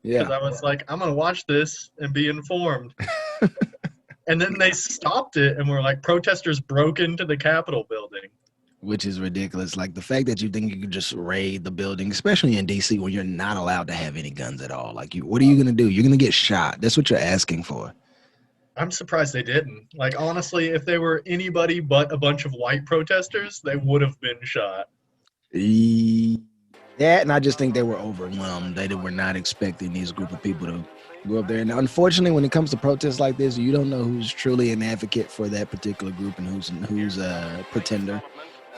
because Yeah. I was like, I'm gonna watch this and be informed. And then they stopped it and were like, protesters broke into the Capitol building. Which is ridiculous. Like the fact that you think you can just raid the building, especially in DC where you're not allowed to have any guns at all. Like, what are you going to do? You're going to get shot. That's what you're asking for. I'm surprised they didn't. Like, honestly, if they were anybody but a bunch of white protesters, they would have been shot. That, and I just think they were overwhelmed. They were not expecting these group of people to go up there. And unfortunately, when it comes to protests like this, you don't know who's truly an advocate for that particular group and who's a pretender.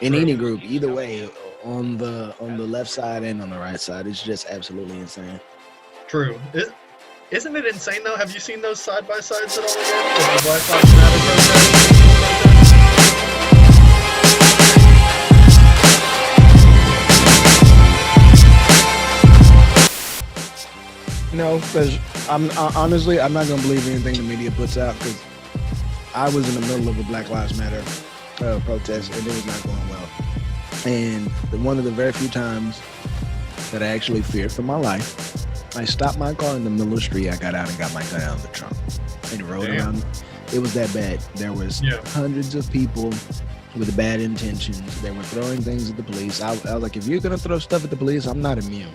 In any group, either way, on the left side and on the right side, it's just absolutely insane. True. Isn't it insane, though? Have you seen those side-by-sides at all again? Of the Black Lives Matter No, because honestly, I'm not gonna believe anything the media puts out because I was in the middle of a Black Lives Matter protest and it was not going well. And one of the very few times that I actually feared for my life, I stopped my car in the middle of the street. I got out and got my gun out of the trunk and rode around. It was that bad. There was hundreds of people with bad intentions. They were throwing things at the police. I was like, if you're gonna throw stuff at the police, I'm not immune.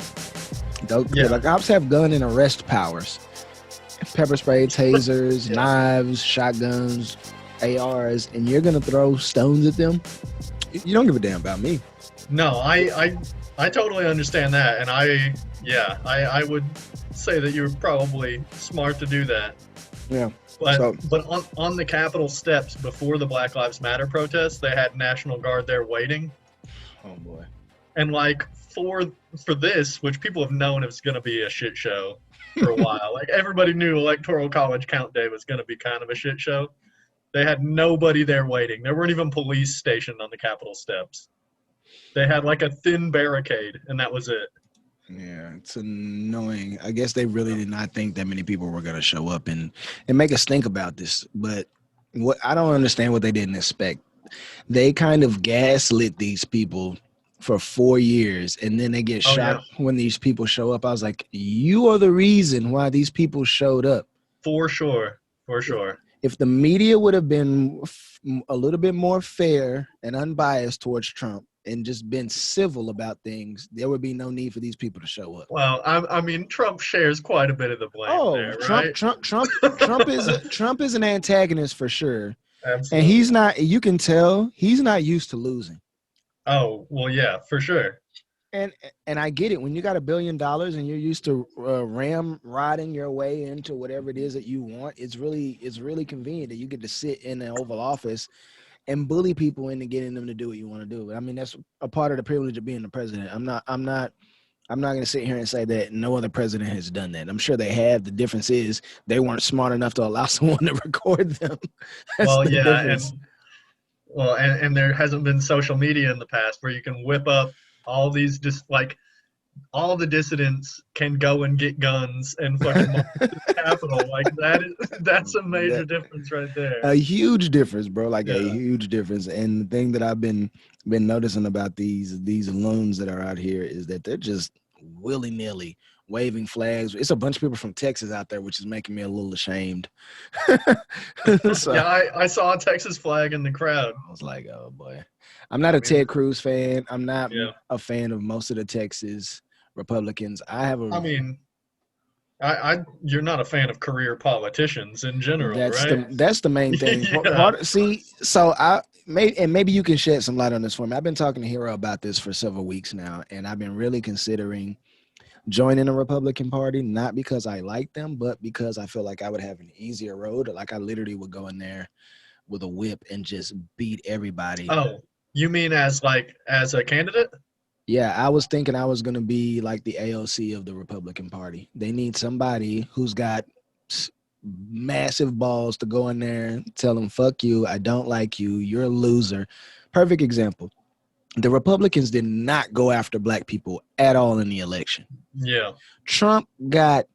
Like, cops have gun and arrest powers. Pepper spray, tasers, knives, shotguns, ARs, and you're gonna throw stones at them? You don't give a damn about me. No, I totally understand that, and I would say that you're probably smart to do that. Yeah. But on the Capitol steps before the Black Lives Matter protest, they had National Guard there waiting. Oh boy. And like for this, which people have known is going to be a shit show for a while. Like everybody knew Electoral College count day was going to be kind of a shit show. They had nobody there waiting. There weren't even police stationed on the Capitol steps. They had like a thin barricade, and that was it. Yeah, it's annoying. I guess they really did not think that many people were going to show up and make us think about this. But what I don't understand what they didn't expect. They kind of gaslit these people for 4 years, and then they get shot when these people show up. I was like, you are the reason why these people showed up. For sure. If the media would have been a little bit more fair and unbiased towards Trump and just been civil about things, there would be no need for these people to show up. Well, I mean, Trump shares quite a bit of the blame there, right? Trump is an antagonist for sure. Absolutely. And he's not, you can tell, he's not used to losing. Oh, well, yeah, for sure. And I get it. When you got $1 billion and you're used to ramrodding your way into whatever it is that you want, it's really convenient that you get to sit in the Oval Office and bully people into getting them to do what you want to do. But I mean, that's a part of the privilege of being the president. I'm not going to sit here and say that no other president has done that. I'm sure they have. The difference is they weren't smart enough to allow someone to record them. And there hasn't been social media in the past where you can whip up all these all the dissidents can go and get guns and fucking the Capitol. Like that's a major difference right there. A huge difference, bro. A huge difference. And the thing that I've been noticing about these loons that are out here is that they're just willy-nilly waving flags. It's a bunch of people from Texas out there, which is making me a little ashamed. I saw a Texas flag in the crowd. I was like, oh boy. I'm not a Ted Cruz fan. I'm not a fan of most of the Texas Republicans. You're not a fan of career politicians in general, right? That's the main thing. Maybe you can shed some light on this for me. I've been talking to Heero about this for several weeks now, and I've been really considering joining the Republican Party, not because I like them, but because I feel like I would have an easier road. Like I literally would go in there with a whip and just beat everybody. Oh, you mean as a candidate? Yeah, I was thinking I was going to be like the AOC of the Republican Party. They need somebody who's got massive balls to go in there and tell them, fuck you, I don't like you, you're a loser. Perfect example. The Republicans did not go after black people at all in the election. Yeah. Trump got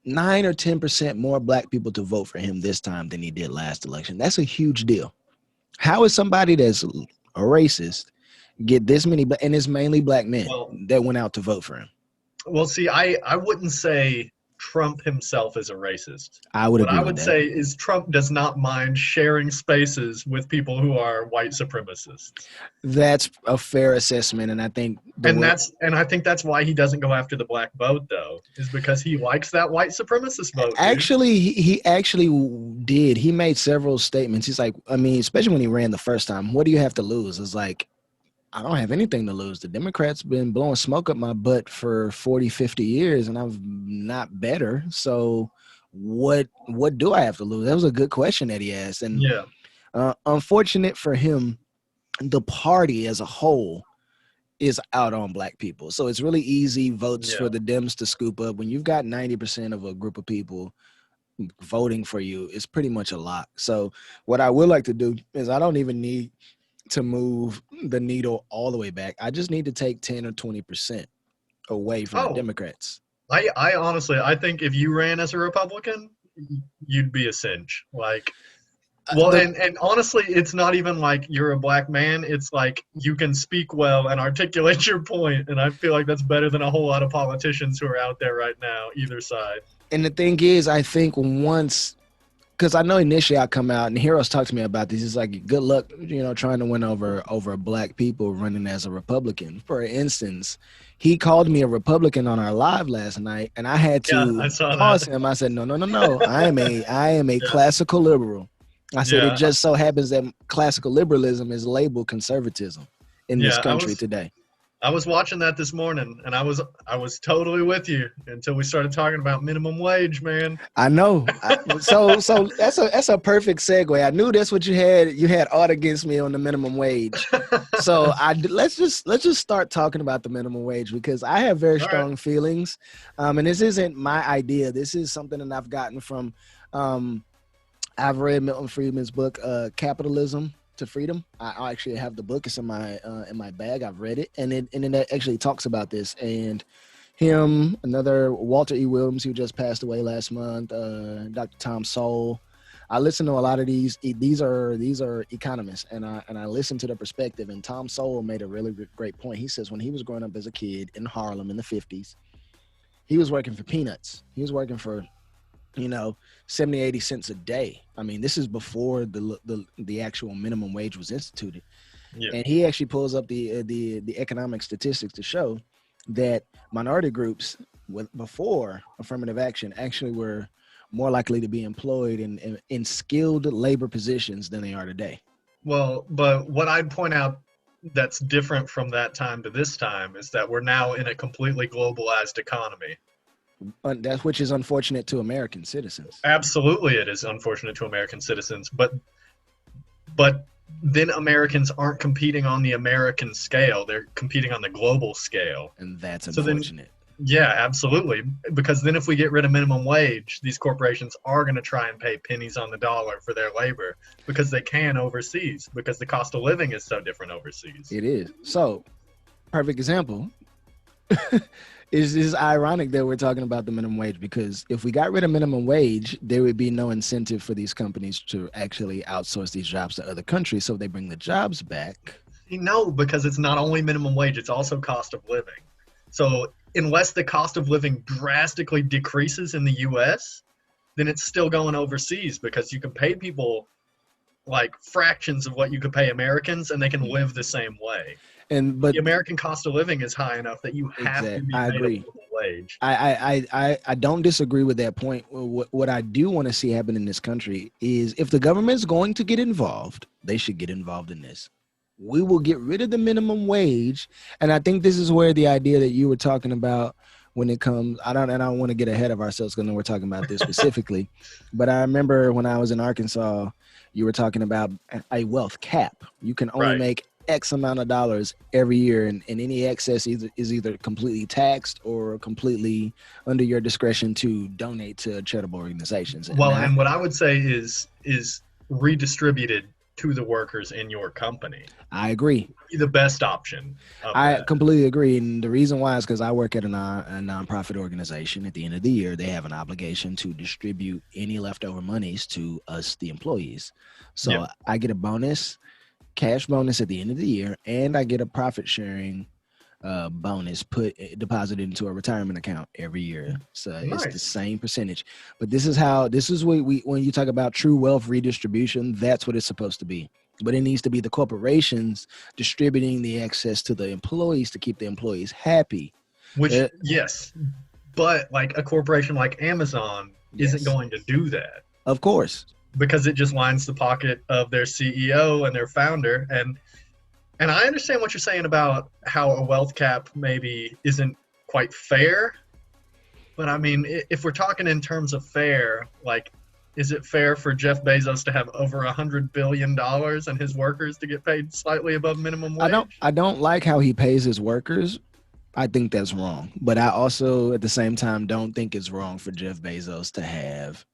9 or 10% more black people to vote for him this time than he did last election. That's a huge deal. How is somebody that's a racist get this many, and it's mainly black men that went out to vote for him? Well, see, I wouldn't say Trump himself is a racist. I would What agree I with would that. say is Trump does not mind sharing spaces with people who are white supremacists. That's a fair assessment, and I think the And world. I think that's why he doesn't go after the black vote though, is because he likes that white supremacist vote, dude. Actually, he actually did. He made several statements. He's like, I mean, especially when he ran the first time, what do you have to lose? It's like, I don't have anything to lose. The Democrats been blowing smoke up my butt for 40, 50 years, and I'm not better. So what do I have to lose? That was a good question that he asked. And Yeah. unfortunate for him, the party as a whole is out on black people. So it's really easy votes Yeah. for the Dems to scoop up. When you've got 90% of a group of people voting for you, it's pretty much a lock. So what I would like to do is I don't even need to move the needle all the way back. I just need to take 10 or 20% away from the Oh, Democrats. I honestly I think if you ran as a Republican, you'd be a cinch. Like, well, The, and honestly, it's not even like you're a black man. It's like you can speak well and articulate your point, and I feel like that's better than a whole lot of politicians who are out there right now, either side. and the thing is, I think once, because I know initially I come out and Heroes talked to me about this. He's like, good luck, trying to win over black people running as a Republican. For instance, he called me a Republican on our live last night, and I had Yeah, to I saw pause that. him. I said, no, no, no, no. I am a Yeah, classical liberal. I said it yeah, just so happens that classical liberalism is labeled conservatism in this yeah. country today. I was watching that this morning, and I was totally with you until we started talking about minimum wage, man. I know. So that's a perfect segue. I knew that's what you had. You had art against me on the minimum wage. So let's just start talking about the minimum wage because I have very All right. strong feelings, and this isn't my idea. This is something that I've gotten from. I've read Milton Friedman's book, Capitalism to Freedom. I actually have the book. It's in my bag. I've read it, and it actually talks about this and him, another Walter E. Williams who just passed away last month, Dr. Tom Sowell. I listen to a lot of these. These are economists, and I listen to their perspective. And Tom Sowell made a really great point. He says when he was growing up as a kid in Harlem in the 50s, he was working for peanuts. He was working for 70, 80 cents a day. I mean, this is before the actual minimum wage was instituted. Yeah. And he actually pulls up the economic statistics to show that minority groups before affirmative action actually were more likely to be employed in skilled labor positions than they are today. Well, but what I'd point out that's different from that time to this time is that we're now in a completely globalized economy. That which is unfortunate to American citizens. Absolutely, it is unfortunate to American citizens, but then Americans aren't competing on the American scale; they're competing on the global scale. And that's So then, unfortunate. yeah, absolutely. Because then, if we get rid of minimum wage, these corporations are going to try and pay pennies on the dollar for their labor because they can overseas, because the cost of living is so different overseas. It is. So, perfect example. It's ironic that we're talking about the minimum wage because if we got rid of minimum wage, there would be no incentive for these companies to actually outsource these jobs to other countries. So they bring the jobs back. No, because it's not only minimum wage, it's also cost of living. So unless the cost of living drastically decreases in the US, then it's still going overseas because you can pay people like fractions of what you could pay Americans and they can live the same way. But the American cost of living is high enough that you have to be I paid agree. a living wage. I don't disagree with that point. What I do want to see happen in this country is if the government's going to get involved, they should get involved in this. We will get rid of the minimum wage, and I think this is where the idea that you were talking about when it comes. I don't want to get ahead of ourselves because we're talking about this specifically, but I remember when I was in Arkansas, you were talking about a wealth cap. You can only make X amount of dollars every year, and any excess is either completely taxed or completely under your discretion to donate to charitable organizations. Well, and what I would say is redistributed to the workers in your company. I agree. The best option. I completely agree, and the reason why is because I work at a nonprofit organization. At the end of the year, they have an obligation to distribute any leftover monies to us, the employees. So I get a bonus. Cash bonus at the end of the year, and I get a profit sharing bonus deposited into a retirement account every year. So it's the Nice. same percentage. But this is what when you talk about true wealth redistribution, that's what it's supposed to be. But it needs to be the corporations distributing the excess to the employees to keep the employees happy. Which, yes, but like a corporation like Amazon isn't Yes, going to do that of course. because it just lines the pocket of their CEO and their founder. And I understand what you're saying about how a wealth cap maybe isn't quite fair. But I mean, if we're talking in terms of fair, like, is it fair for Jeff Bezos to have over $100 billion and his workers to get paid slightly above minimum wage? I don't like how he pays his workers. I think that's wrong. But I also at the same time don't think it's wrong for Jeff Bezos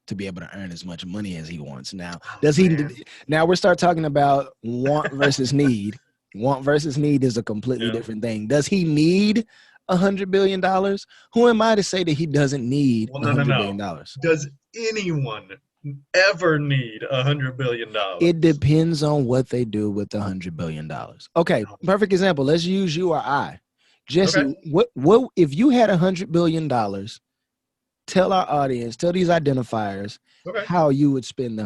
to be able to earn as much money as he wants. Now, does he Man. now we start talking about want versus need. Want versus need is a completely Yeah. different thing. Does he need $100 billion? Who am I to say that he doesn't need Well, $100 no. billion? Does anyone ever need $100 billion? It depends on what they do with the $100 billion. Okay, perfect example. Let's use you or I. Jesse, Okay. what if you had $100 billion? Tell our audience, tell these identifiers Okay. how you would spend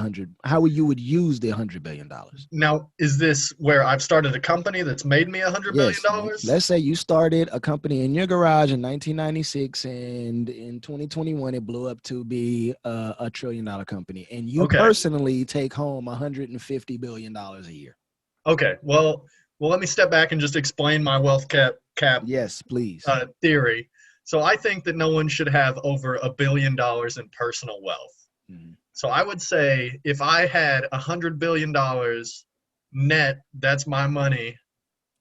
how you would use the $100 billion. Now, is this where I've started a company that's made me $100 Yes. billion? Let's say you started a company in your garage in 1996, and in 2021 it blew up to be a $1 trillion company, and you Okay. personally take home $150 billion a year. Okay. Well, let me step back and just explain my wealth cap Yes, please. theory. So I think that no one should have over $1 billion in personal wealth. Mhm. So I would say if I had $100 billion net, that's my money.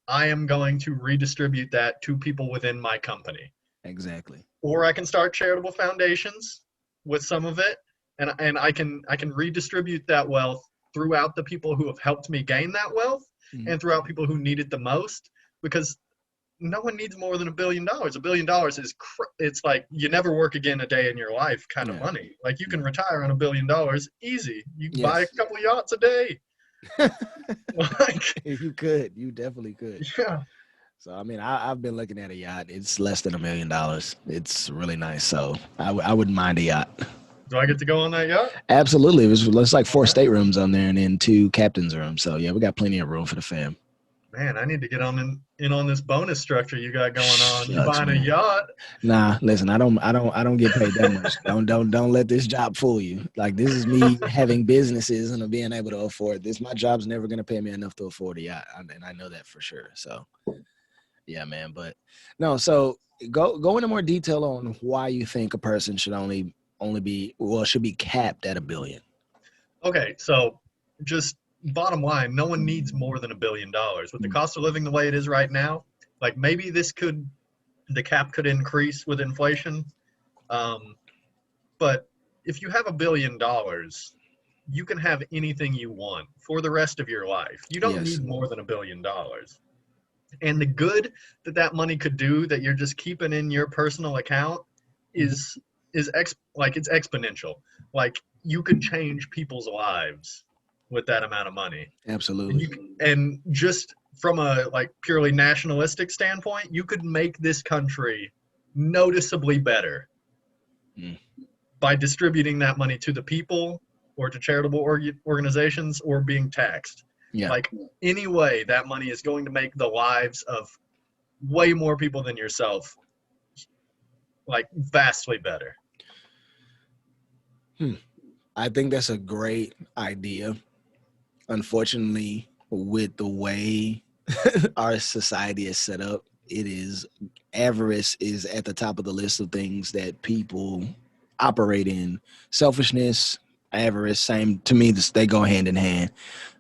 I am going to redistribute that to people within my company. Exactly. Or I can start charitable foundations with some of it, and I can redistribute that wealth throughout the people who have helped me gain that wealth, Mhm. and throughout people who need it the most, because no one needs more than $1 billion. $1 billion is it's like you never work again a day in your life kind of Yeah. money. Like you can retire on $1 billion easy. You can buy a Yes. couple of yachts a day. Like, You definitely could. yeah. So I mean, I've been looking at a yacht. It's less than $1 million. It's really nice. So I wouldn't mind a yacht. Do I get to go on that yacht? Absolutely. It's like 4 staterooms on there and then 2 captain's rooms. So yeah, we got plenty of room for the fam. Man, I need to get on in on this bonus structure you got going on. You Shucks, buying a man. yacht? Nah, listen, I don't get paid that much. Don't let this job fool you. Like, this is me having businesses and being able to afford this. My job's never gonna pay me enough to afford a yacht, and I know that for sure. So yeah, man. But no, so go into more detail on why you think a person should should be capped at $1 billion. Okay, so just bottom line, no one needs more than $1 billion. With the cost of living the way it is right now, like maybe the cap could increase with inflation. But if you have $1 billion, you can have anything you want for the rest of your life. You don't Yes. need more than $1 billion. And the good that money could do that you're just keeping in your personal account is it's exponential. Like you could change people's lives with that amount of money. Absolutely. And just from a like purely nationalistic standpoint, you could make this country noticeably better by distributing that money to the people or to charitable organizations or being taxed. Yeah. Like any way that money is going to make the lives of way more people than yourself like vastly better. I think that's a great idea. Unfortunately, with the way our society is set up, avarice is at the top of the list of things that people operate in. Selfishness, avarice, same to me, they go hand in hand.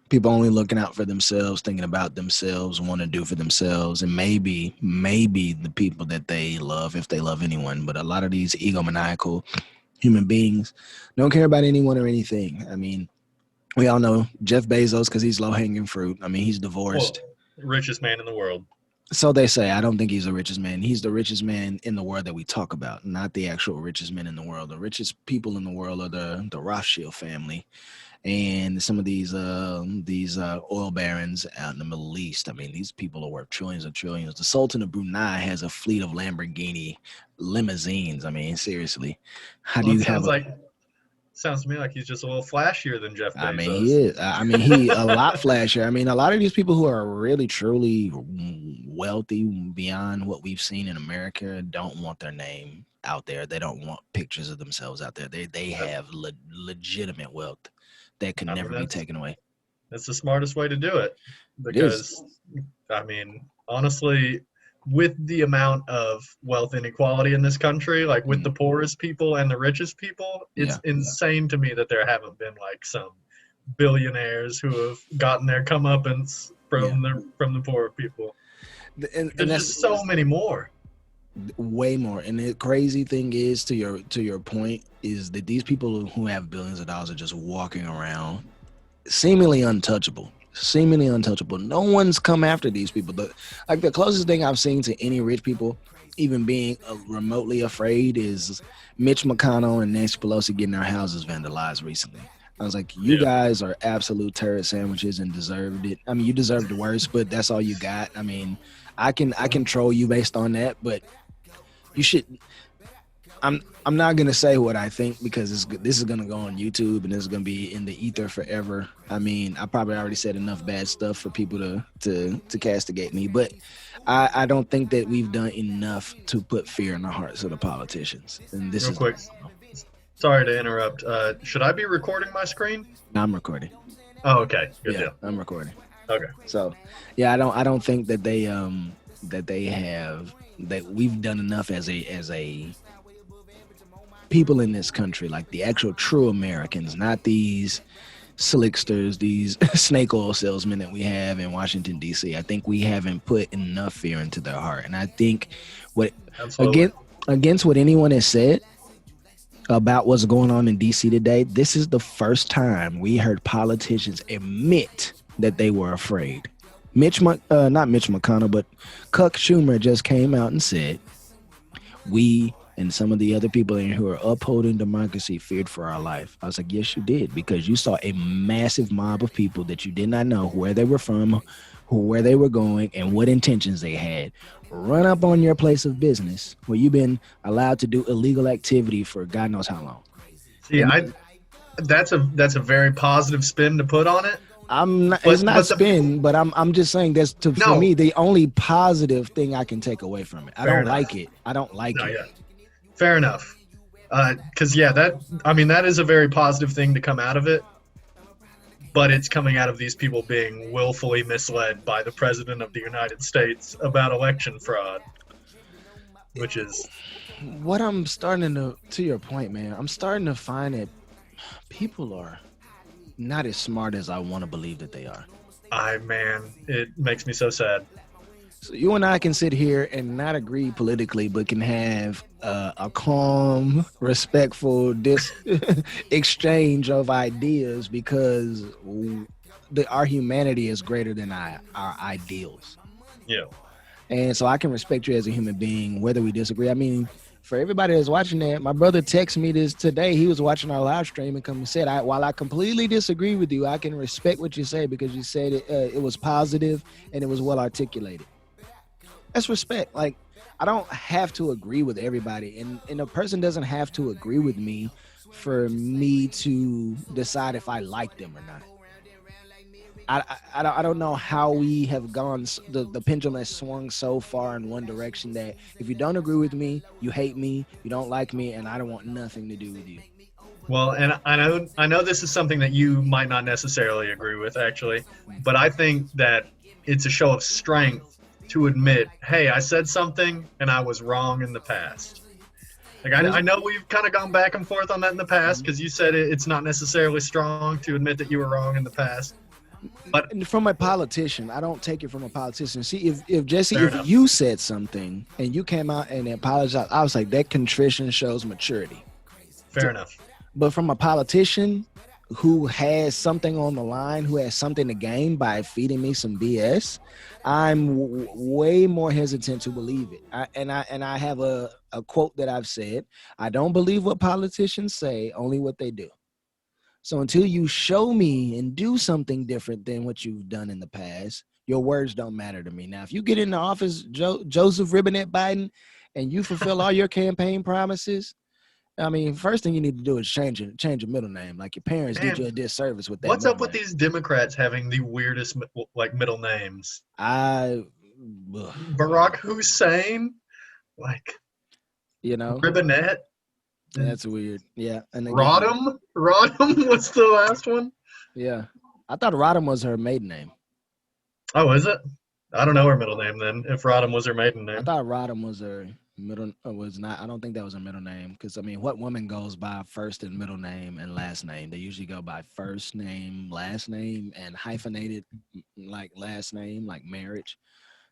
People only looking out for themselves, thinking about themselves, want to do for themselves, and maybe the people that they love, if they love anyone. But a lot of these egomaniacal human beings don't care about anyone or anything. I mean, we all know Jeff Bezos because he's low-hanging fruit. I mean, he's divorced. Well, richest man in the world. So they say. I don't think he's the richest man. He's the richest man in the world that we talk about, not the actual richest men in the world. The richest people in the world are the Rothschild family and some of these oil barons out in the Middle East. I mean, these people are worth trillions and trillions. The Sultan of Brunei has a fleet of Lamborghini limousines. I mean, seriously, how do Well, you have a? sounds to me like he's just a little flashier than Jeff I mean, he Bezos. is. I mean, he a lot flashier. I mean, a lot of these people who are really truly wealthy beyond what we've seen in America don't want their name out there. They don't want pictures of themselves out there. They have legitimate wealth that can I mean, never be taken away. that's the smartest way to do it It is. because, I mean, honestly, with the amount of wealth inequality in this country, like with the poorest people and the richest people, it's insane to me that there haven't been like some billionaires who have gotten their comeuppance from the poor people. And There's that's just so many more. way more. And the crazy thing is, to your point, is that these people who have billions of dollars are just walking around seemingly untouchable. No one's come after these people. But like the closest thing I've seen to any rich people even being remotely afraid is Mitch McConnell and Nancy Pelosi getting their houses vandalized recently. I was like, you guys are absolute turret sandwiches and deserved it. I mean, you deserve the worst, but that's all you got. I mean, I can troll you based on that, but you should. I'm not gonna say what I think because this is gonna go on YouTube and this is gonna be in the ether forever. I mean, I probably already said enough bad stuff for people to castigate me, but I don't think that we've done enough to put fear in the hearts of the politicians. And this is quick. Sorry to interrupt. Should I be recording my screen? No, I'm recording. Oh, okay. Good deal. I'm recording. Okay. So, yeah, I don't think that that we've done enough as a people in this country, like the actual true Americans, not these slicksters, these snake oil salesmen that we have in Washington, D.C. I think we haven't put enough fear into their heart. And I think against what anyone has said about what's going on in D.C. today, this is the first time we heard politicians admit that they were afraid. Not Mitch McConnell, but Chuck Schumer just came out and said, we and some of the other people in here who are upholding democracy feared for our life. I was like, yes, you did, because you saw a massive mob of people that you did not know where they were from, where they were going, and what intentions they had run up on your place of business where you've been allowed to do illegal activity for God knows how long. See, that's a very positive spin to put on it. It's not spin, but I'm just saying that's for me the only positive thing I can take away from it. I don't like it. Yeah. Fair enough. Because that is a very positive thing to come out of it. But it's coming out of these people being willfully misled by the president of the United States about election fraud, which is what I'm starting to your point, man. I'm starting to find that people are not as smart as I want to believe that they are. It makes me so sad. So you and I can sit here and not agree politically, but can have a calm, respectful exchange of ideas because our humanity is greater than our ideals. Yeah. And so I can respect you as a human being, whether we disagree. I mean, for everybody that's watching that, my brother texted me this today. He was watching our live stream and said, while I completely disagree with you, I can respect what you say because you said it was positive and it was well articulated. That's respect. Like, I don't have to agree with everybody, and a person doesn't have to agree with me for me to decide if I like them or not. I don't know how we have gone. The pendulum has swung so far in one direction that if you don't agree with me, you hate me, you don't like me, and I don't want nothing to do with you. Well, and I know this is something that you might not necessarily agree with, actually, but I think that it's a show of strength to admit, hey, I said something and I was wrong in the past. Like I know we've kind of gone back and forth on that in the past because you said it's not necessarily strong to admit that you were wrong in the past. But from a politician, I don't take it from a politician. See, if Jesse, if you said something and you came out and apologized, I was like, that contrition shows maturity. Fair enough. But from a politician, who has something on the line, who has something to gain by feeding me some BS, I'm way more hesitant to believe it. I have a quote that I've said: I don't believe what politicians say, only what they do. So until you show me and do something different than what you've done in the past, your words don't matter to me. Now, if you get in the office, Joseph Robinette Biden, and you fulfill all your campaign promises, I mean, first thing you need to do is change your middle name. Like, your parents did you Man, a disservice with that what's middle up with name. these Democrats having the weirdest like middle names? I, Barack Hussein, like you know, Ribonette, that's weird. Yeah, and again, Rodham. Rodham was the last one. yeah, I thought Rodham was her maiden name. Oh, is it? I don't know her middle name then. If Rodham was her maiden I name, thought Rodham was her middle, was not. I don't think that was her middle name, because I mean, what woman goes by first and middle name and last name? They usually go by first name, last name, and hyphenated like last name, like marriage.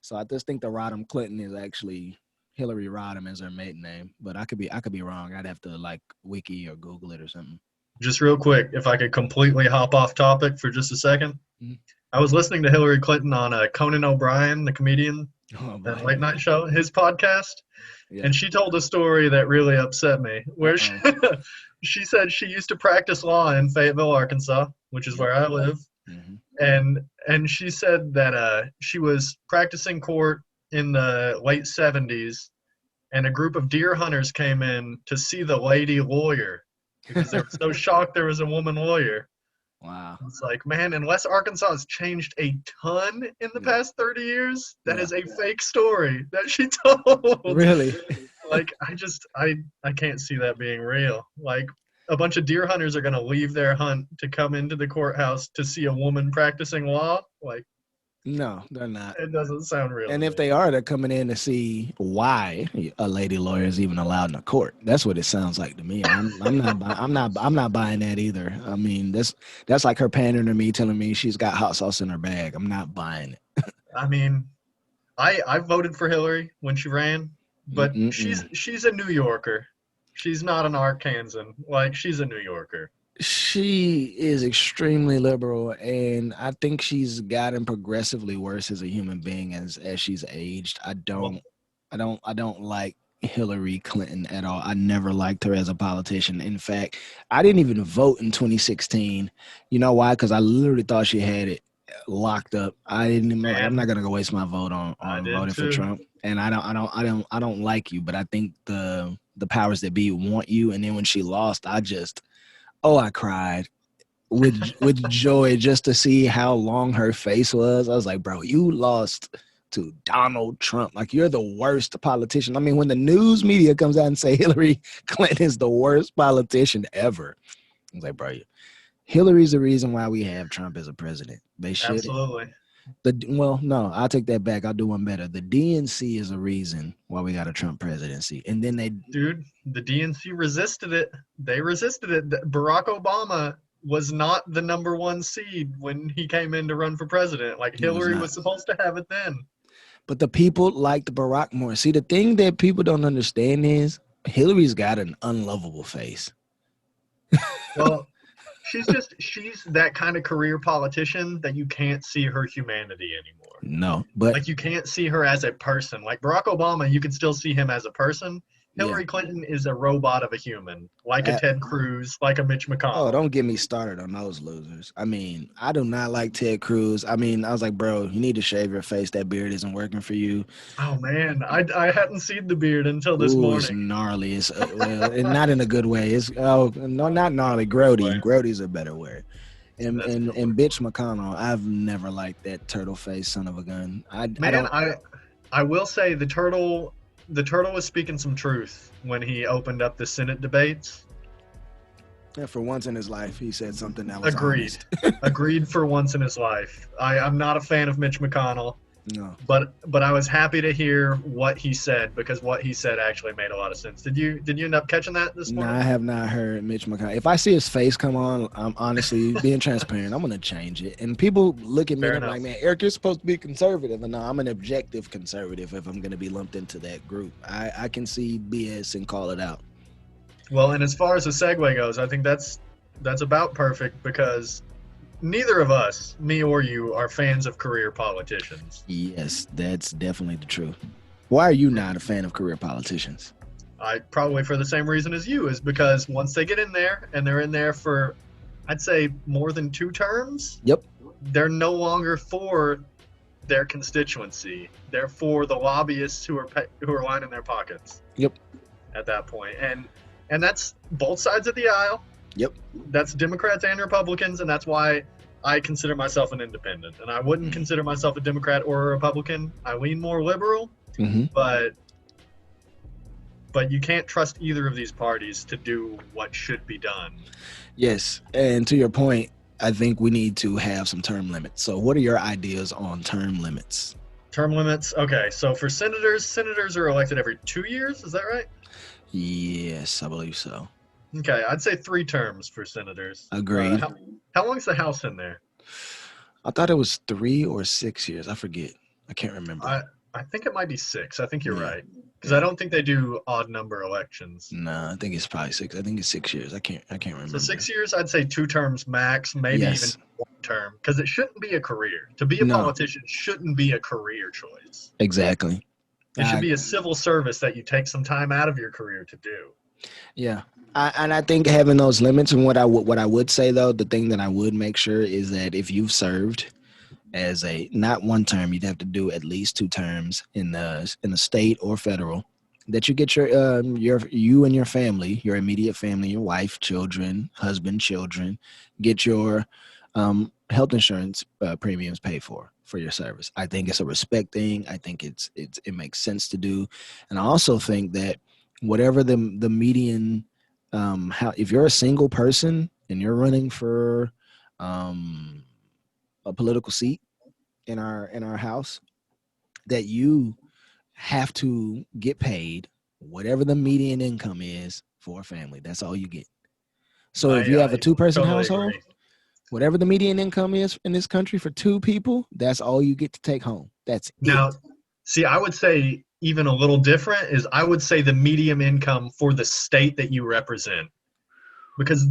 So I just think the Rodham Clinton is actually Hillary Rodham as her maiden name, but I could be wrong. I'd have to like wiki or Google it or something. just real quick, if I could completely hop off topic for just a second. Mhm. I was listening to Hillary Clinton on Conan O'Brien, the comedian, Oh that boy, late night show, his podcast, yeah. and she told a story that really upset me. Where Uh-oh. she said she used to practice law in Fayetteville, Arkansas, which is Yep. where I live, Hmm. and she said that she was practicing court in the late '70s, and a group of deer hunters came in to see the lady lawyer because they were so shocked there was a woman lawyer. Wow. It's like, man, unless Arkansas has changed a ton in the Yeah. past 30 years, that Yeah. is a fake story that she told. Really? Like, I can't see that being real. Like, a bunch of deer hunters are going to leave their hunt to come into the courthouse to see a woman practicing law. Like, No, they're not. it doesn't sound real to And if me. they are, they're coming in to see why a lady lawyer is even allowed in a court. That's what it sounds like to me. I'm not buying that either. I mean, that's like her pandering to me, telling me she's got hot sauce in her bag. I'm not buying it. I mean, I voted for Hillary when she ran, but Mm-mm-mm. she's a New Yorker. She's not an Arkansan. Like, she's a New Yorker. She is extremely liberal, and I think she's gotten progressively worse as a human being as she's aged. Well, I don't like Hillary Clinton at all. I never liked her as a politician. In fact, I didn't even vote in 2016. You know why? Because I literally thought she had it locked up. I didn't even like, I'm not man, gonna go waste my vote I on did voting for too. Trump. And I don't like you, but I think the powers that be want you. And then when she lost, I cried with joy just to see how long her face was. I was like, bro, you lost to Donald Trump. Like, you're the worst politician. I mean, when the news media comes out and say Hillary Clinton is the worst politician ever, I was like, bro, Hillary's the reason why we have Trump as a president. They shouldn't. Absolutely. Well, no, I'll take that back. I'll do one better. The DNC is a reason why we got a Trump presidency. And then they Dude, the DNC resisted it. They resisted it. Barack Obama was not the number one seed when he came in to run for president. Like, He was Hillary not. was supposed to have it then. But the people liked Barack more. See, the thing that people don't understand is Hillary's got an unlovable face. Well, she's that kind of career politician that you can't see her humanity anymore. No, but Like, you can't see her as a person. Like Barack Obama, you can still see him as a person. yeah. Hillary Clinton is a robot of a human, like a Ted Cruz, like a Mitch Oh, McConnell. don't get me started on those losers. I mean, I do not like Ted Cruz. I mean, I was like, bro, you need to shave your face. That beard isn't working for you. Oh man, I hadn't seen the beard until this Ooh, it's morning. gnarly. It's well, and not in a good way. It's no, not gnarly. Grody. Grody's a better word. That's And bitch McConnell. I've never liked that turtle face son of a gun. I man. don't. I will say the turtle was speaking some truth when he opened up the Senate debates. Yeah, for once in his life, he said something that was Agreed. honest. Agreed for once in his life. I'm not a fan of Mitch McConnell, No. but I was happy to hear what he said because what he said actually made a lot of sense. Did you end up catching that this No, morning? I have not heard Mitch McConnell. If I see his face come on, I'm honestly being transparent. I'm gonna change it. And people look at me Fair and I'm like, enough. man, Eric, you're supposed to be conservative. And no, I'm an objective conservative if I'm gonna be lumped into that group. I can see BS and call it out. Well, and as far as the segue goes, I think that's That's about perfect because neither of us, me or you, are fans of career politicians. Yes, that's definitely the truth. Why are you not a fan of career politicians? I probably for the same reason as you is because once they get in there and they're in there for, I'd say more than 2 terms, Yep. they're no longer for their constituency. They're for the lobbyists who are lining their pockets. Yep. At that point, and that's both sides of the aisle. Yep. That's Democrats and Republicans, and that's why I consider myself an independent. And I wouldn't consider myself a Democrat or a Republican. I lean more liberal, Mm-hmm. but you can't trust either of these parties to do what should be done. Yes, and to your point, I think we need to have some term limits. So, what are your ideas on term limits? Term limits. Okay, so for senators are elected every 2 years. Is that right? Yes, I believe so. Okay, I'd say 3 terms for senators. Agreed. How long's the House in there? I thought it was 3 or 6 years. I forget. I can't remember. I think it might be 6. I think you're Yeah. right. Because I don't think they do odd number elections. No, I think it's probably 6. I think it's 6 years. I can't remember. So 6 years, I'd say 2 terms max, maybe Yes. even 1 term. Because it shouldn't be a career. To be a No. politician shouldn't be a career choice. Exactly. It should be a civil service that you take some time out of your career to do. Yeah. And I think having those limits, and what I would say though, the thing that I would make sure is that if you've served as a not 1 term, you'd have to do at least 2 terms in the state or federal, that you get your you and your family, your immediate family, your wife, children, husband, children, get your health insurance premiums paid for your service. I think it's a respect thing. I think it makes sense to do, and I also think that whatever the median, if you're a single person and you're running for a political seat in our house, that you have to get paid whatever the median income is for a family. That's all you get. So if you have a 2-person totally household, agree. whatever the median income is in this country for 2 people, that's all you get to take home. That's Now, it. see, I would say even a little different is I would say the medium income for the state that you represent. Because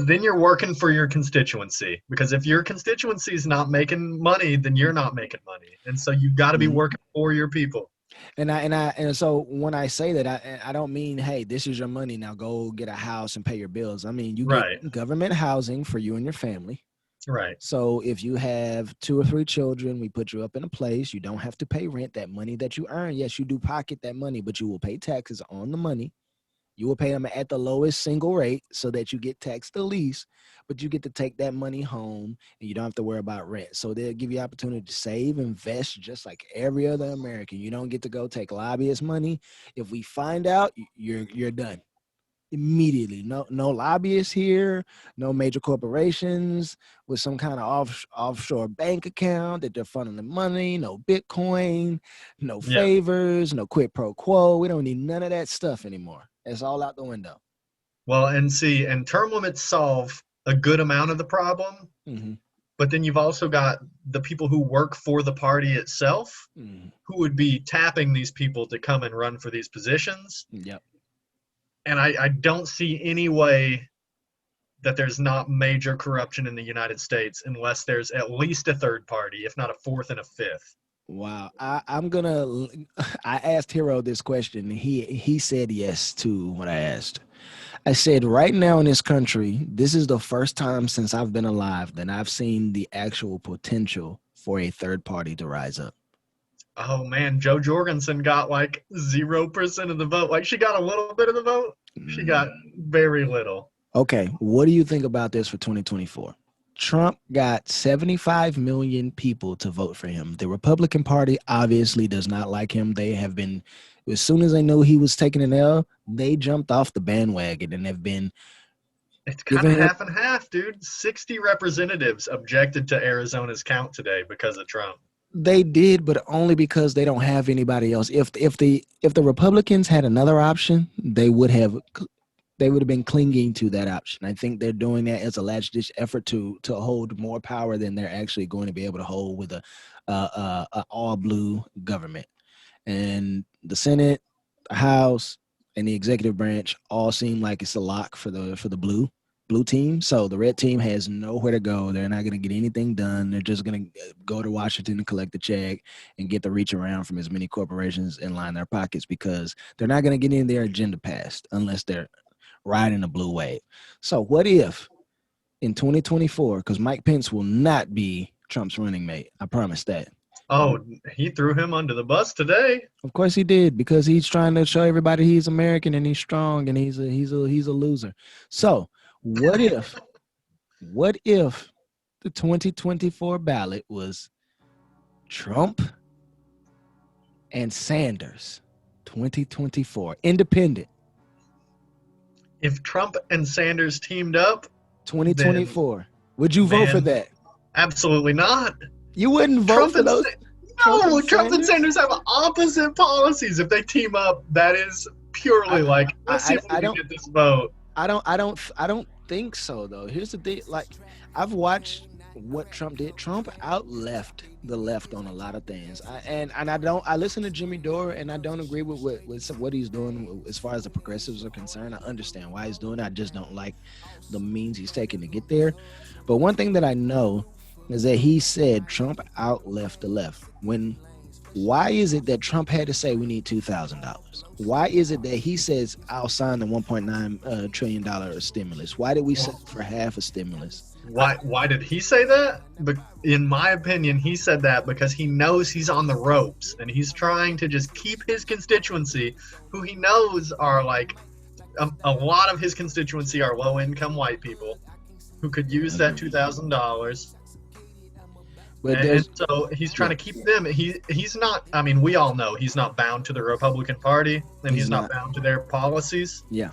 then you're working for your constituency. Because if your constituency is not making money, then you're not making money, and so you've got to be working for your people. And so when I say that, I don't mean, hey, this is your money, now go get a house and pay your bills. I mean, you get government housing for you and your family. Right. So if you have 2 or 3 children, we put you up in a place. You don't have to pay rent. That money that you earn, yes, you do pocket that money, but you will pay taxes on the money. You will pay them at the lowest single rate so that you get taxed the least, but you get to take that money home and you don't have to worry about rent. So they'll give you opportunity to save, invest just like every other American. You don't get to go take lobbyist money. If we find out, you're done immediately. No lobbyists here, no major corporations with some kind of offshore bank account that they're funneling money, no Bitcoin, no favors, no quid pro quo. We don't need none of that stuff anymore. It's all out the window. Well, and term limits solve a good amount of the problem, but then you've also got the people who work for the party itself who would be tapping these people to come and run for these positions. Yep. And I don't see any way that there's not major corruption in the United States unless there's at least a third party, if not a fourth and a fifth. Wow. I asked Heero this question. He said yes to what I asked. I said, right now in this country, this is the first time since I've been alive that I've seen the actual potential for a third party to rise up. Oh man, Jo Jorgensen got like 0% of the vote. Like she got a little bit of the vote. She got very little. Okay, what do you think about this for 2024? Trump got 75 million people to vote for him. The Republican Party obviously does not like him. They have been, as soon as they knew he was taking an L, they jumped off the bandwagon and have been. It's kind of half and half, dude. 60 representatives objected to Arizona's count today because of Trump. They did, but only because they don't have anybody else. If the Republicans had another option, they would have been clinging to that option. I think they're doing that as a last-ditch effort to hold more power than they're actually going to be able to hold with a all-blue government. And the Senate, the House, and the executive branch all seem like it's a lock for the blue. blue team. So the red team has nowhere to go. They're not going to get anything done. They're just going to go to Washington and collect the check and get the reach around from as many corporations and line their pockets because they're not going to get any of their agenda passed unless they're riding a blue wave. So what if in 2024, because Mike Pence will not be Trump's running mate, I promise that. Oh, he threw him under the bus today. Of course he did, because he's trying to show everybody he's American and he's strong and he's a loser. So what if the 2024 ballot was Trump and Sanders, 2024, independent? If Trump and Sanders teamed up, 2024, would you vote for that? Absolutely not. You wouldn't vote for those? No, Trump and Sanders have opposite policies. If they team up, that is purely let's see if we can get this vote. I don't think so though. Here's the thing: like, I've watched what Trump did. Trump outleft the left on a lot of things. I listen to Jimmy Dore, and I don't agree with what he's doing as far as the progressives are concerned. I understand why he's doing it. I just don't like the means he's taking to get there. But one thing that I know is that he said Trump outleft the left. Why is it that Trump had to say we need $2,000? Why is it that he says I'll sign the $1.9 trillion stimulus? Why did we set for half a stimulus? Why did he say that? But in my opinion, he said that because he knows he's on the ropes and he's trying to just keep his constituency, who he knows are like a lot of his constituency are low-income white people who could use that $2,000. And so he's trying to keep them. He's not. I mean, we all know he's not bound to the Republican Party, and he's not bound to their policies. Yeah.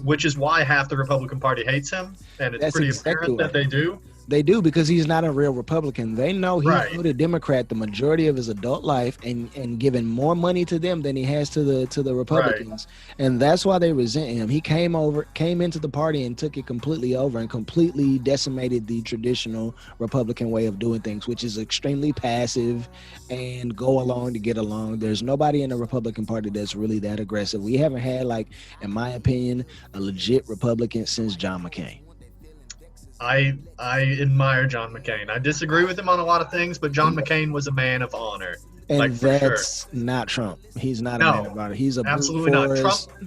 Which is why half the Republican Party hates him, and it's pretty apparent that they do. They do, because he's not a real Republican. They know he voted Democrat the majority of his adult life and given more money to them than he has to the Republicans. Right. And that's why they resent him. He came into the party and took it completely over and completely decimated the traditional Republican way of doing things, which is extremely passive and go along to get along. There's nobody in the Republican Party that's really that aggressive. We haven't had, like, in my opinion, a legit Republican since John McCain. I admire John McCain. I disagree with him on a lot of things, but John McCain was a man of honor. And that's not Trump. He's not a man of honor. He's absolutely not.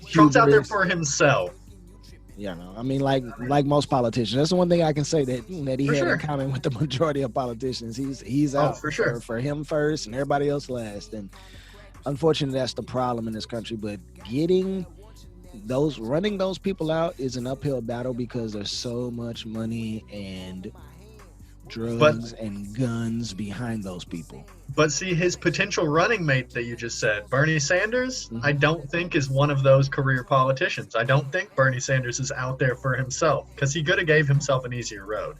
Trump's out there for himself. Yeah, no. I mean, like most politicians. That's the one thing I can say that he had in common with the majority of politicians. He's out for him first and everybody else last. And unfortunately, that's the problem in this country. But running those people out is an uphill battle because there's so much money and drugs and guns behind those people. But see, his potential running mate that you just said, Bernie Sanders, I don't think is one of those career politicians. I don't think Bernie Sanders is out there for himself, because he could have gave himself an easier road.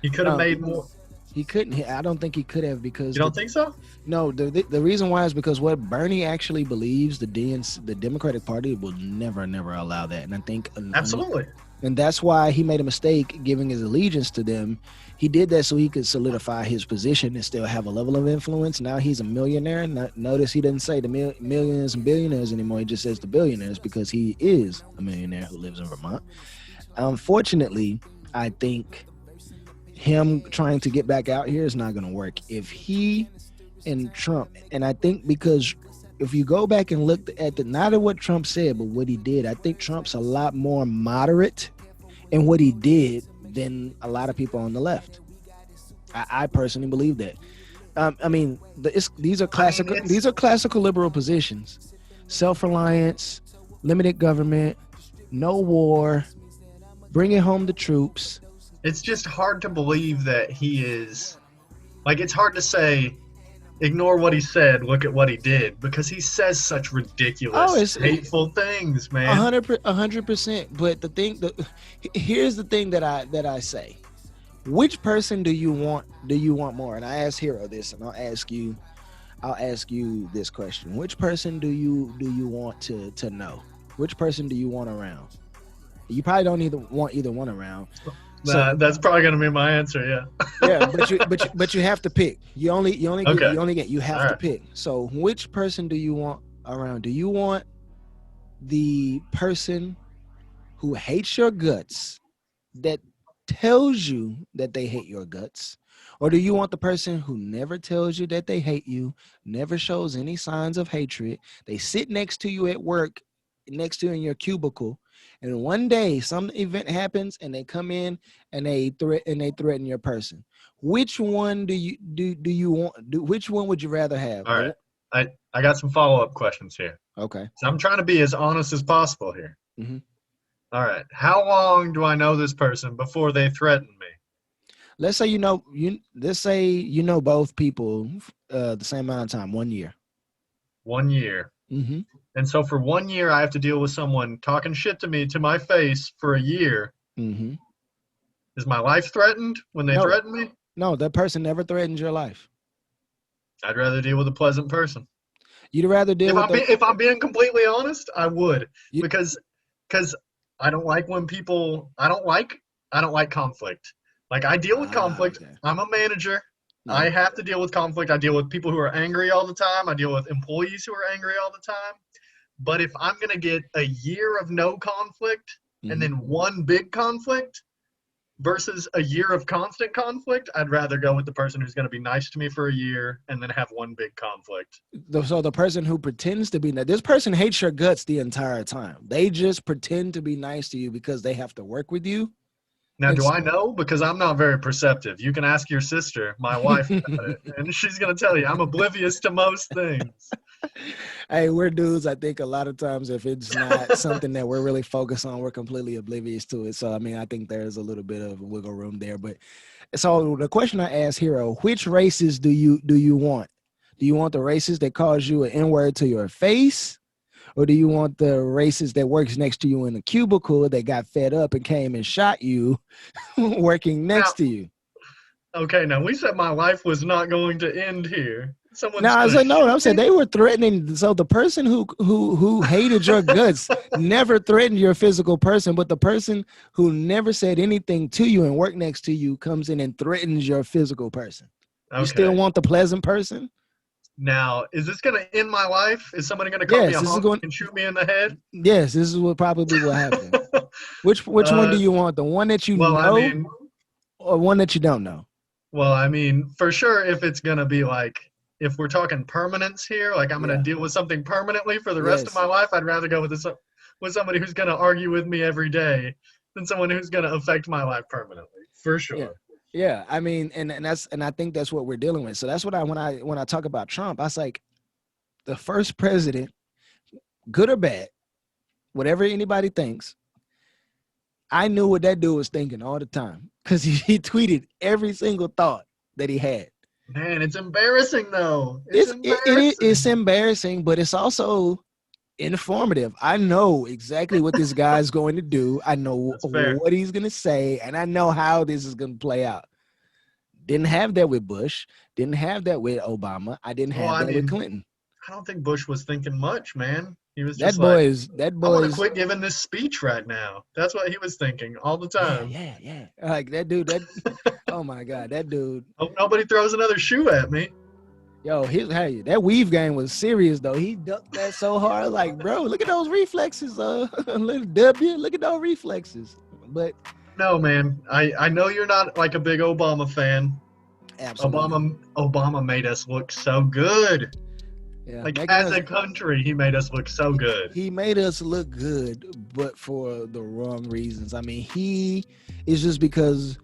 He could have made more. He couldn't. I don't think he could have, because. You don't think so? No. The reason why is because what Bernie actually believes, the Democratic Party will never allow that, and I think absolutely. And that's why he made a mistake giving his allegiance to them. He did that so he could solidify his position and still have a level of influence. Now he's a millionaire. Notice he doesn't say the millionaires and billionaires anymore. He just says the billionaires, because he is a millionaire who lives in Vermont. Unfortunately, I think him trying to get back out here is not going to work. If he and Trump, and I think because if you go back and look at not at what Trump said, but what he did, I think Trump's a lot more moderate in what he did than a lot of people on the left. I personally believe that. I mean, these are classical liberal positions: self-reliance, limited government, no war, bringing home the troops. It's just hard to believe that he is, like, it's hard to say, ignore what he said, look at what he did, because he says such ridiculous, hateful things, man. 100%. But here's the thing that I say: which person do you want more? And I asked Heero this, and I'll ask you this question: which person do you want to know? Which person do you want around? You probably don't want either one around. So, that's probably gonna be my answer, yeah. Yeah, but you have to pick. You have to pick. So which person do you want around? Do you want the person who hates your guts that tells you that they hate your guts? Or do you want the person who never tells you that they hate you, never shows any signs of hatred? They sit next to you at work, next to you in your cubicle, and one day some event happens and they come in and they threaten your person. Which one do you want? Which one would you rather have? All right. I got some follow-up questions here. Okay. So I'm trying to be as honest as possible here. Mm-hmm. All right. How long do I know this person before they threaten me? Let's say let's say you know both people the same amount of time, 1 year. 1 year. Mm-hmm. And so for 1 year, I have to deal with someone talking shit to me to my face for a year. Mm-hmm. Is my life threatened when they threaten me? No, that person never threatens your life. I'd rather deal with a pleasant person. You'd rather deal if I'm being completely honest, I would. Because I don't like when people I don't like conflict. Like I deal with conflict. Okay. I'm a manager. Yeah. I have to deal with conflict. I deal with people who are angry all the time. I deal with employees who are angry all the time. But if I'm going to get a year of no conflict and then one big conflict versus a year of constant conflict, I'd rather go with the person who's going to be nice to me for a year and then have one big conflict. So the person who pretends to be nice, this person hates your guts the entire time. They just pretend to be nice to you because they have to work with you. Now, do I know? Because I'm not very perceptive. You can ask your sister, my wife, about it, and she's going to tell you I'm oblivious to most things. Hey, we're dudes. I think a lot of times if it's not something that we're really focused on, we're completely oblivious to it. So, I mean, I think there's a little bit of wiggle room there. But so the question I asked Heero, which races do you want? Do you want the races that cause you an N-word to your face? Or do you want the racist that works next to you in the cubicle that got fed up and came and shot you working next to you? Okay, now we said my life was not going to end here. I said no. I'm saying they were threatening. So the person who hated your guts never threatened your physical person, but the person who never said anything to you and worked next to you comes in and threatens your physical person. Okay. You still want the pleasant person? Now, is this going to end my life? Is somebody going to call me a honk and shoot me in the head? Yes, this is what probably will happen. Which one do you want? The one that you know or one that you don't know? Well, I mean, for sure, if it's going to be like, if we're talking permanence here, like I'm going to deal with something permanently for the rest of my life, I'd rather go with somebody who's going to argue with me every day than someone who's going to affect my life permanently, for sure. Yeah. Yeah, I mean, and I think that's what we're dealing with. So that's what when I talk about Trump, I was like, the first president, good or bad, whatever anybody thinks, I knew what that dude was thinking all the time because he tweeted every single thought that he had. Man, it's embarrassing though. It's embarrassing, but it's also informative. I know exactly what this guy's going to do. I know what he's going to say, and I know how this is going to play out. Didn't have that with Bush. Didn't have that with Obama. I didn't have that with Clinton. I don't think Bush was thinking much, man. He was just I want to quit giving this speech right now. That's what he was thinking all the time. Yeah. Like that dude. Oh my God, that dude. Hope nobody throws another shoe at me. Yo, that weave game was serious though. He ducked that so hard, like, bro, look at those reflexes, little W. Look at those reflexes. But no, man, I know you're not like a big Obama fan. Absolutely. Obama made us look so good. Yeah, like as a country, he made us look so good. He made us look good, but for the wrong reasons. I mean, he is just because.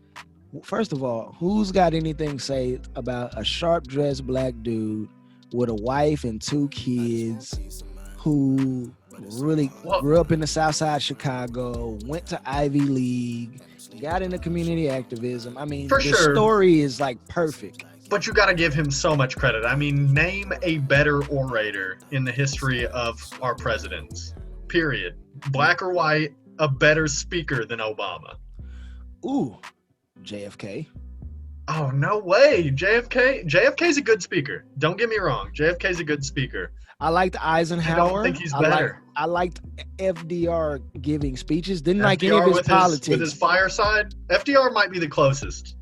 First of all, who's got anything to say about a sharp-dressed black dude with a wife and 2 kids who really grew up in the South Side of Chicago, went to Ivy League, got into community activism? I mean, the story is like perfect. But you got to give him so much credit. I mean, name a better orator in the history of our presidents, period. Black or white, a better speaker than Obama. Ooh. JFK. Oh, no way. JFK's a good speaker. Don't get me wrong. JFK's a good speaker. I liked Eisenhower. I don't think he's better. I liked FDR giving speeches. Didn't like any of his politics. With his fireside, FDR might be the closest.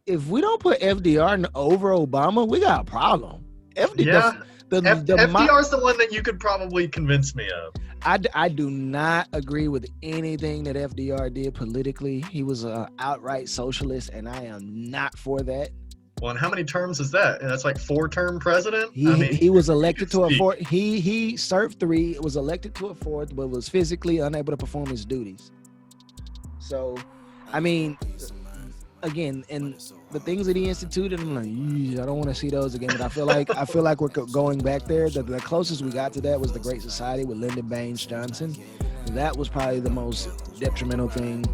If we don't put FDR over Obama, we got a problem. FDR's the one that you could probably convince me of. I do not agree with anything that FDR did politically. He was an outright socialist, and I am not for that. Well, and how many terms is that? That's like 4-term president. He was elected to a fourth. He served 3, was elected to a 4th, but was physically unable to perform his duties. So, I mean, again, and the things that he instituted, I'm like, I don't want to see those again. But I feel like we're going back there. The closest we got to that was the Great Society with Lyndon Baines Johnson. That was probably the most detrimental thing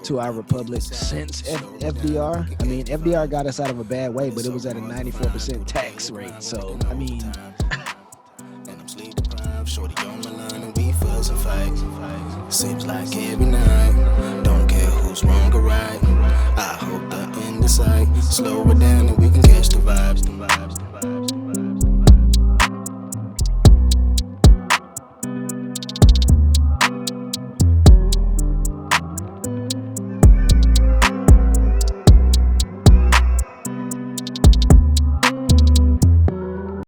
to our republic since FDR. I mean, FDR got us out of a bad way, but it was at a 94% tax rate. So, I mean, and I'm sleep deprived, shorty on my line, and we fuss and fight. Seems like every night, don't care who's wrong or right. I hope the end is sight, slow it down and we can catch the vibes.